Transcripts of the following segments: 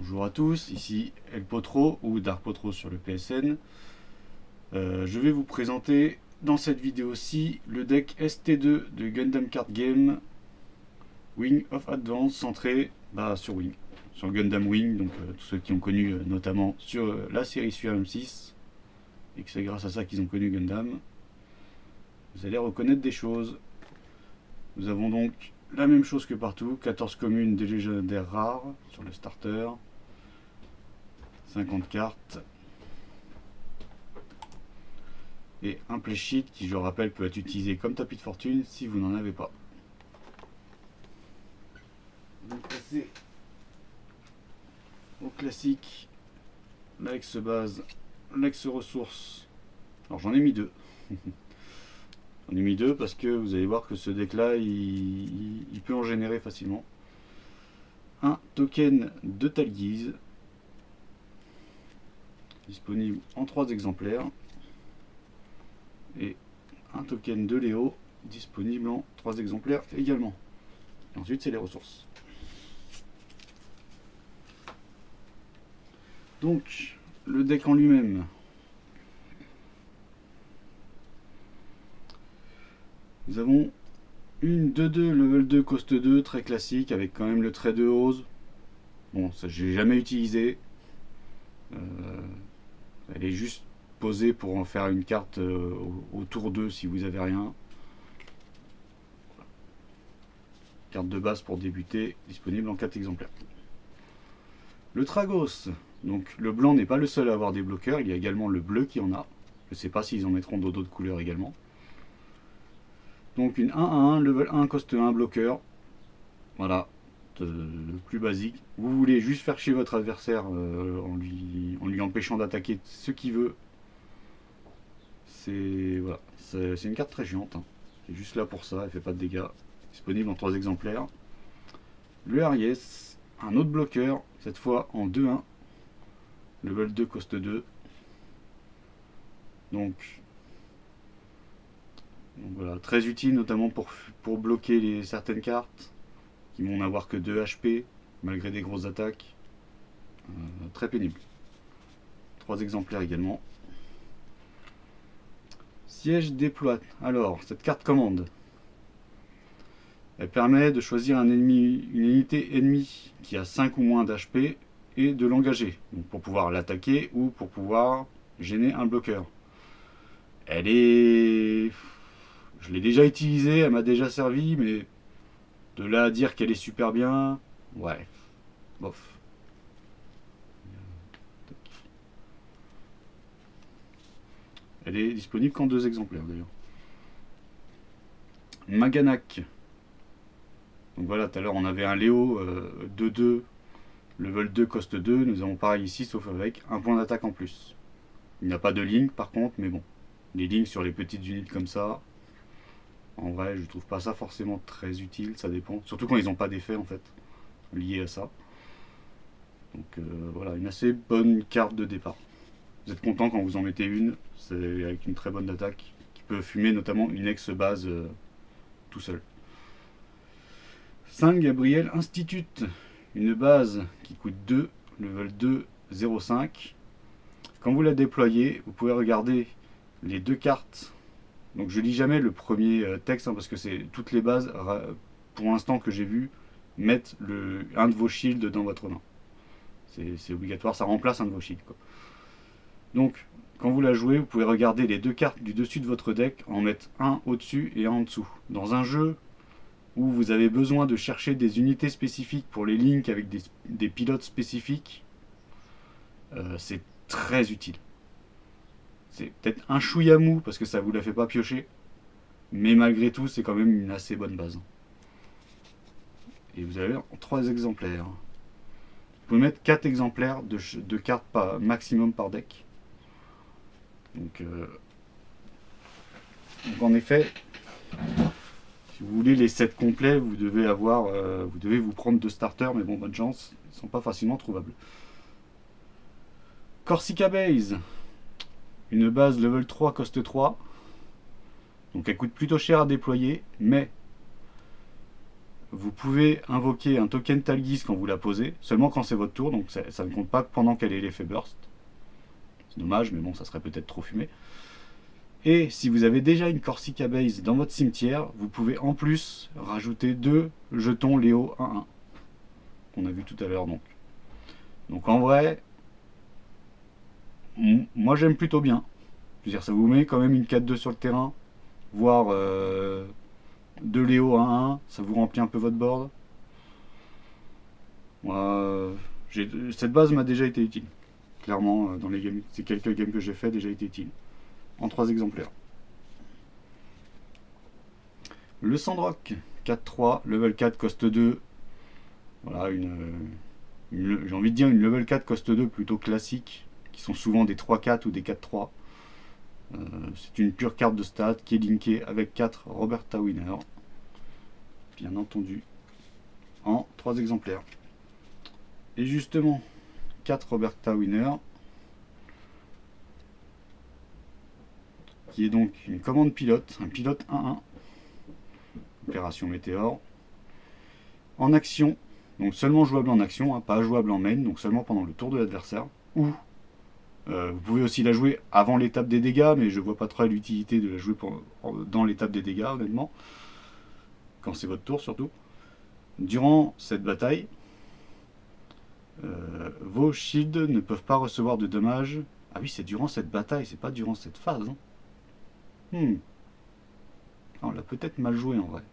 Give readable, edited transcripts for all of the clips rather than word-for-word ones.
Bonjour à tous, ici El Potro ou Dark Potro sur le PSN. Je vais vous présenter dans cette vidéo-ci le deck ST2 de Gundam Card Game Wing of Advance centré sur Wing, sur Gundam Wing, donc tous ceux qui ont connu notamment sur la série sur M6 et que c'est grâce à ça qu'ils ont connu Gundam. Vous allez reconnaître des choses. Nous avons donc la même chose que partout, 14 communes des légendaires rares sur le starter, 50 cartes et un play sheet qui, je rappelle, peut être utilisé comme tapis de fortune si vous n'en avez pas. Donc passer au classique, l'ex base, l'ex ressource. Alors j'en ai mis deux. J'en ai mis deux parce que vous allez voir que ce deck là il peut en générer facilement. Un token de Talguise, disponible en 3 exemplaires, et un token de Léo disponible en 3 exemplaires également. Et ensuite c'est les ressources. Donc le deck en lui-même, nous avons une 2-2 level 2 cost 2 très classique avec quand même le trait de hose. Bon, ça j'ai jamais utilisé. Elle est juste posée pour en faire une carte au tour 2 si vous avez rien. Carte de base pour débuter, disponible en 4 exemplaires. Le Tragos, donc le blanc n'est pas le seul à avoir des bloqueurs, il y a également le bleu qui en a. Je ne sais pas s'ils en mettront d'autres couleurs également. Donc une 1-1, level 1, cost 1, bloqueur. Voilà, le plus basique. Vous voulez juste faire chier votre adversaire en lui empêchant d'attaquer ce qu'il veut. C'est voilà, une carte très chiante. Hein. C'est juste là pour ça, elle fait pas de dégâts. Disponible en 3 exemplaires. Le Aries, un autre bloqueur, cette fois en 2-1. Level 2, cost 2. Donc voilà, très utile notamment pour bloquer certaines cartes qui vont n'avoir que 2 HP malgré des grosses attaques. Très pénible. 3 exemplaires également. Siège déploie. Alors, cette carte commande, elle permet de choisir une unité ennemie qui a 5 ou moins d'HP et de l'engager, pour pouvoir l'attaquer ou pour pouvoir gêner un bloqueur. Elle est... Je l'ai déjà utilisée, elle m'a déjà servi, mais de là à dire qu'elle est super bien, ouais, bof. Elle est disponible qu'en 2 exemplaires d'ailleurs. Maganak. Donc voilà, tout à l'heure on avait un Léo 2-2, level 2, cost 2. Nous avons pareil ici, sauf avec un point d'attaque en plus. Il n'y a pas de ligne par contre, mais bon. Les lignes sur les petites unités comme ça, en vrai, je trouve pas ça forcément très utile, ça dépend. Surtout quand ils n'ont pas d'effet en fait, lié à ça. Donc voilà, une assez bonne carte de départ. Vous êtes content quand vous en mettez une, c'est avec une très bonne attaque, qui peut fumer notamment une ex-base tout seul. 5 Gabriel Institute, une base qui coûte 2, level 2, 0,5. Quand vous la déployez, vous pouvez regarder les 2 cartes. Donc je lis jamais le premier texte, parce que c'est toutes les bases, pour l'instant que j'ai vu, mettent un de vos shields dans votre main. C'est obligatoire, ça remplace un de vos shields, quoi. Donc, quand vous la jouez, vous pouvez regarder les 2 cartes du dessus de votre deck, en mettre un au-dessus et un en dessous. Dans un jeu où vous avez besoin de chercher des unités spécifiques pour les links avec des pilotes spécifiques, c'est très utile. C'est peut-être un chouïa mou parce que ça vous la fait pas piocher, mais malgré tout, c'est quand même une assez bonne base. Et vous avez 3 exemplaires. Vous pouvez mettre 4 exemplaires de cartes maximum par deck. Donc en effet, si vous voulez les sets complets, vous devez vous prendre 2 starters, mais bon, bonne chance, ils ne sont pas facilement trouvables. Corsica Base, une base level 3, cost 3. Donc elle coûte plutôt cher à déployer, mais vous pouvez invoquer un token Talguise quand vous la posez, seulement quand c'est votre tour, donc ça ne compte pas pendant qu'elle est l'effet burst. C'est dommage, mais bon, ça serait peut-être trop fumé. Et si vous avez déjà une Corsica Base dans votre cimetière, vous pouvez en plus rajouter 2 jetons Léo 1-1. Qu'on a vu tout à l'heure donc. Donc en vrai, moi j'aime plutôt bien. Je veux dire, ça vous met quand même une 4-2 sur le terrain, voire 2 Léo 1-1, ça vous remplit un peu votre board. Moi, cette base m'a déjà été utile. Clairement, dans les games, ces quelques games que j'ai fait, déjà été utile. En 3 exemplaires. Le Sandrock, 4-3, level 4, coste 2. Voilà, j'ai envie de dire une level 4, coste 2 plutôt classique, qui sont souvent des 3-4 ou des 4-3. C'est une pure carte de stat qui est linkée avec 4 Roberta Winner. Bien entendu, en 3 exemplaires. Et justement, 4 Roberta Winner, qui est donc une commande pilote, un pilote 1-1, opération météore, en action, donc seulement jouable en action, hein, pas jouable en main, donc seulement pendant le tour de l'adversaire, ou vous pouvez aussi la jouer avant l'étape des dégâts, mais je vois pas trop l'utilité de la jouer dans l'étape des dégâts, honnêtement, quand c'est votre tour surtout. Durant cette bataille, vos shields ne peuvent pas recevoir de dommages. Ah oui, c'est durant cette bataille, c'est pas durant cette phase. Hein. On l'a peut-être mal joué en vrai.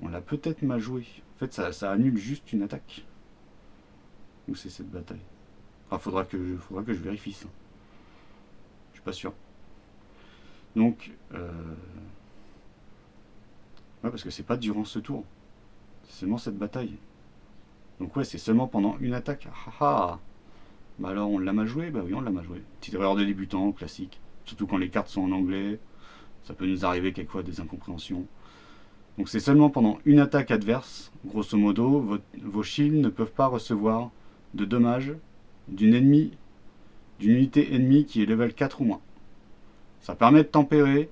On l'a peut-être mal joué. En fait, ça annule juste une attaque. Ou c'est cette bataille. Enfin, faudra que je vérifie ça. Je suis pas sûr. Donc, ouais, parce que c'est pas durant ce tour. C'est seulement cette bataille. Donc ouais, c'est seulement pendant une attaque. Ah ah. Bah alors on l'a mal joué. Bah oui, on l'a mal joué. Petite erreur de débutant, classique. Surtout quand les cartes sont en anglais. Ça peut nous arriver quelquefois des incompréhensions. Donc c'est seulement pendant une attaque adverse. Grosso modo, vos shields ne peuvent pas recevoir de dommages d'une unité ennemie qui est level 4 ou moins. Ça permet de tempérer.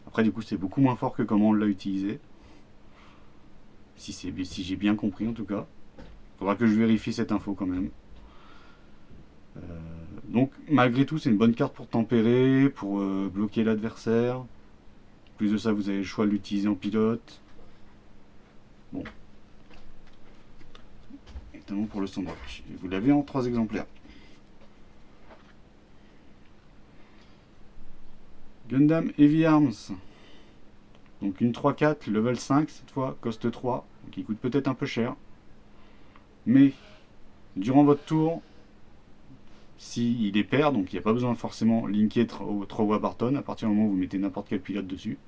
Après du coup c'est beaucoup moins fort que comment on l'a utilisé. Si j'ai bien compris en tout cas. Faudra que je vérifie cette info quand même. Donc malgré tout c'est une bonne carte pour tempérer, pour bloquer l'adversaire. Plus de ça vous avez le choix de l'utiliser en pilote. Bon. Notamment pour le Sandrock. Vous l'avez en 3 exemplaires. Gundam Heavy Arms. Donc une 3-4, level 5 cette fois, coste 3, qui coûte peut-être un peu cher. Mais durant votre tour, s'il est pair, donc il n'y a pas besoin de forcément linker 3 Barton, à partir du moment où vous mettez n'importe quel pilote dessus.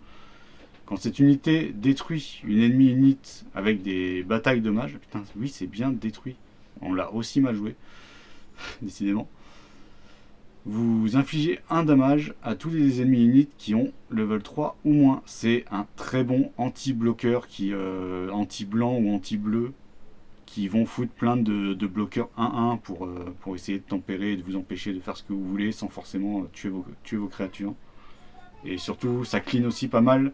Quand cette unité détruit une ennemie unit avec des batailles dommages, putain oui c'est bien détruit, on l'a aussi mal joué, décidément. Vous infligez un damage à tous les ennemis units qui ont level 3 ou moins. C'est un très bon anti-bloqueur, anti-blanc ou anti-bleu, qui vont foutre plein de bloqueurs 1-1 pour essayer de tempérer et de vous empêcher de faire ce que vous voulez sans forcément tuer vos créatures. Et surtout, ça clean aussi pas mal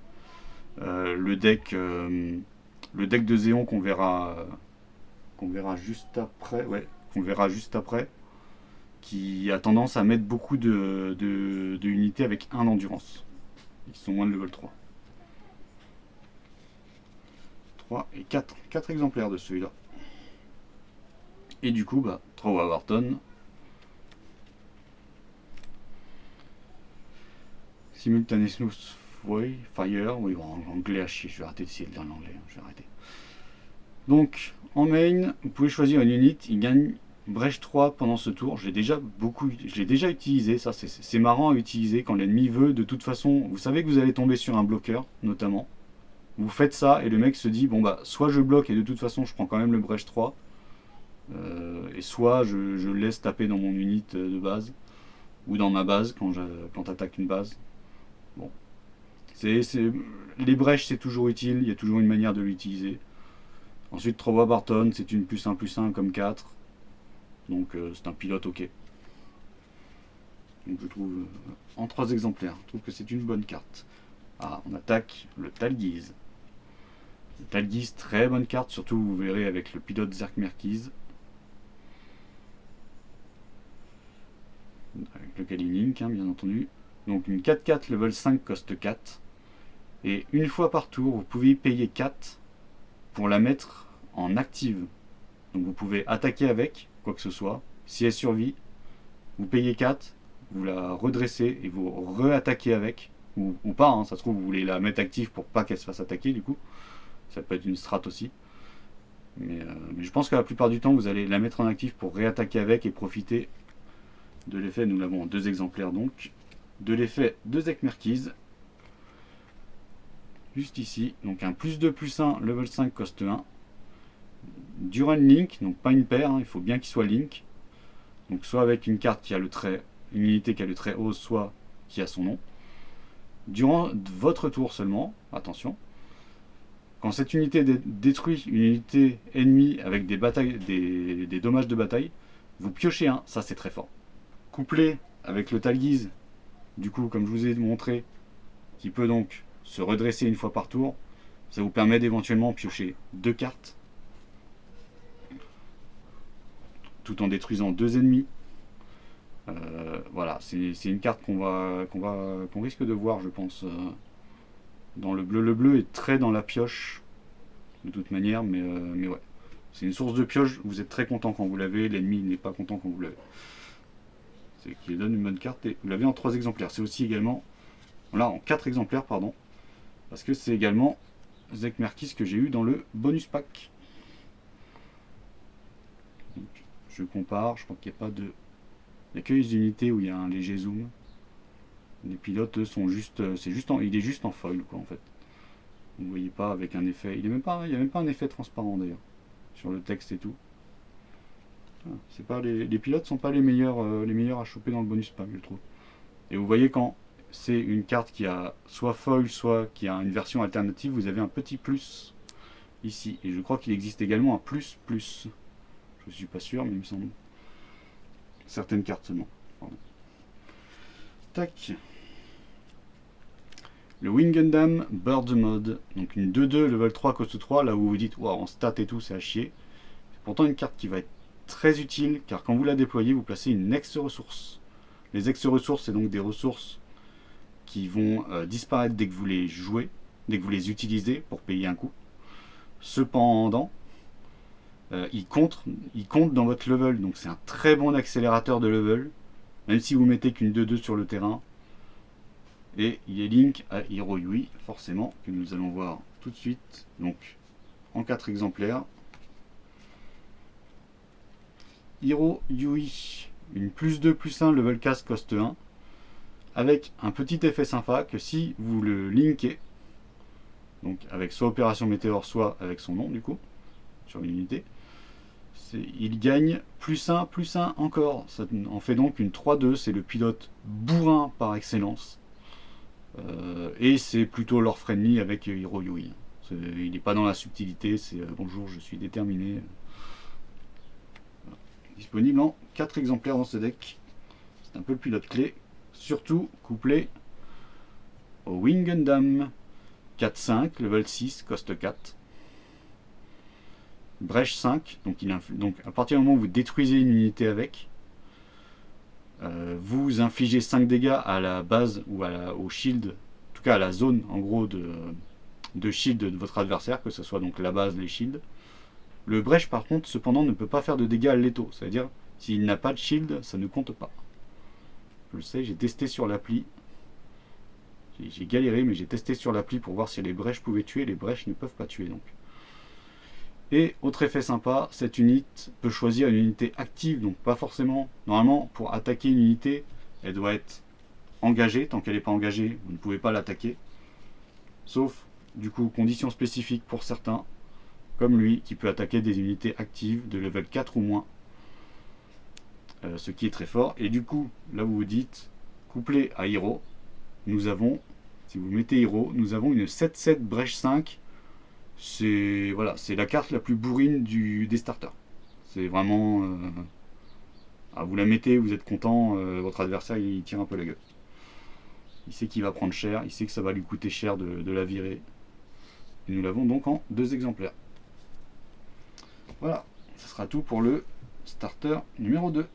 le deck de Zéon qu'on verra juste après. Ouais, qu'on verra juste après. Qui a tendance à mettre beaucoup de unités avec 1 d'endurance. Qui sont moins de level 3. 3 et 4. 4 exemplaires de celui-là. Et du coup, 3 Warton. Simultaneous Fire. Oui, bon, en anglais à chier. Je vais arrêter d'essayer de lire l'anglais. Je vais arrêter. Donc, en main, vous pouvez choisir une unit. Il gagne Brèche 3 pendant ce tour. Je l'ai déjà utilisé. Ça, c'est marrant à utiliser quand l'ennemi veut. De toute façon, vous savez que vous allez tomber sur un bloqueur, notamment. Vous faites ça et le mec se dit, bon soit je bloque et de toute façon je prends quand même le Brèche 3. Et soit je le laisse taper dans mon unit de base. Ou dans ma base quand j'attaque une base. Bon. Les brèches c'est toujours utile. Il y a toujours une manière de l'utiliser. Ensuite 3 Barton, c'est une +1/+1 comme 4. Donc c'est un pilote ok. Donc je trouve en 3 exemplaires, je trouve que c'est une bonne carte. Ah, on attaque le Talguise. Talgis, très bonne carte, surtout vous verrez avec le pilote Zerk Merkiz, avec lequel il link, hein, bien entendu. Donc une 4-4 level 5 coste 4. Et une fois par tour, vous pouvez payer 4 pour la mettre en active. Donc vous pouvez attaquer avec, quoi que ce soit. Si elle survit, vous payez 4, vous la redressez et vous re-attaquez avec. Ou pas, hein, ça se trouve vous voulez la mettre active pour pas qu'elle se fasse attaquer du coup. Ça peut être une strat aussi. Mais je pense que la plupart du temps, vous allez la mettre en actif pour réattaquer avec et profiter de l'effet. Nous l'avons en 2 exemplaires donc. De l'effet de Zerk Merkiz. Juste ici. Donc un plus 2 plus 1, level 5 coste 1. Du run link, donc pas une paire, hein, il faut bien qu'il soit link. Donc soit avec une carte qui a le trait, une unité qui a le trait haut, soit qui a son nom. Durant votre tour seulement, attention. Quand cette unité détruit une unité ennemie avec des dommages de bataille, vous piochez un, ça c'est très fort. Couplé avec le Talgis, du coup comme je vous ai montré, qui peut donc se redresser une fois par tour, ça vous permet d'éventuellement piocher 2 cartes, tout en détruisant 2 ennemis. Voilà, c'est une carte qu'on risque de voir, je pense, dans le bleu. Le bleu est très dans la pioche, de toute manière, mais ouais. C'est une source de pioche, vous êtes très content quand vous l'avez, l'ennemi n'est pas content quand vous l'avez. C'est qui donne une bonne carte, et vous l'avez en 3 exemplaires. C'est aussi également, là en 4 exemplaires, pardon, parce que c'est également Zerk Merkiz que j'ai eu dans le bonus pack. Donc, je compare, je crois qu'il n'y a pas de... Il n'y a que les unités où il y a un léger zoom. Les pilotes eux, sont juste, il est juste en foil quoi en fait. Vous ne voyez pas avec un effet, il n'y a même pas un effet transparent d'ailleurs sur le texte et tout. C'est pas les pilotes sont pas les meilleurs à choper dans le bonus pack je trouve. Et vous voyez quand c'est une carte qui a soit foil soit qui a une version alternative, vous avez un petit plus ici. Et je crois qu'il existe également un plus plus. Je suis pas sûr mais il me semble. Certaines cartes seulement. Pardon. Tac. Le Wing Gundam Bird Mode, donc une 2-2 level 3 coste 3, là où vous vous dites waouh en stat et tout c'est à chier. C'est pourtant une carte qui va être très utile car quand vous la déployez vous placez une ex-ressource. Les ex-ressources c'est donc des ressources qui vont disparaître dès que vous les jouez, dès que vous les utilisez pour payer un coup. Cependant, ils comptent dans votre level, donc c'est un très bon accélérateur de level, même si vous mettez qu'une 2-2 sur le terrain. Et il est link à Hiro Yui, forcément, que nous allons voir tout de suite, donc en 4 exemplaires. Hiro Yui, une plus 2 plus 1 level 4 coste 1, avec un petit effet sympa que si vous le linkez, donc avec soit Opération Météore, soit avec son nom du coup, sur une unité, il gagne plus 1 encore. Ça en fait donc une 3-2, c'est le pilote bourrin par excellence. Et c'est plutôt lore friendly avec Hiro Yui. Il n'est pas dans la subtilité, c'est bonjour, je suis déterminé. Voilà. Disponible en 4 exemplaires dans ce deck. C'est un peu le pilote clé, surtout couplé au Wing Gundam 4-5, level 6, coste 4. Brèche 5, donc à partir du moment où vous détruisez une unité avec, vous infligez 5 dégâts à la base ou au shield, en tout cas à la zone en gros de shield de votre adversaire, que ce soit donc la base, les shields. Le brèche par contre cependant ne peut pas faire de dégâts létaux, c'est-à-dire s'il n'a pas de shield, ça ne compte pas. Je le sais, j'ai testé sur l'appli, j'ai galéré mais j'ai testé sur l'appli pour voir si les brèches pouvaient tuer, les brèches ne peuvent pas tuer donc. Et autre effet sympa, cette unité peut choisir une unité active, donc pas forcément, normalement pour attaquer une unité, elle doit être engagée, tant qu'elle n'est pas engagée, vous ne pouvez pas l'attaquer, sauf du coup conditions spécifiques pour certains, comme lui qui peut attaquer des unités actives de level 4 ou moins, ce qui est très fort, et du coup là vous vous dites, couplé à Hiro, nous avons, si vous mettez Hiro, nous avons une 7-7 brèche 5. C'est voilà, c'est la carte la plus bourrine des starters. C'est vraiment vous la mettez, vous êtes content, votre adversaire il tire un peu la gueule. Il sait qu'il va prendre cher, il sait que ça va lui coûter cher de la virer. Et nous l'avons donc en 2 exemplaires. Voilà, ce sera tout pour le starter numéro 2.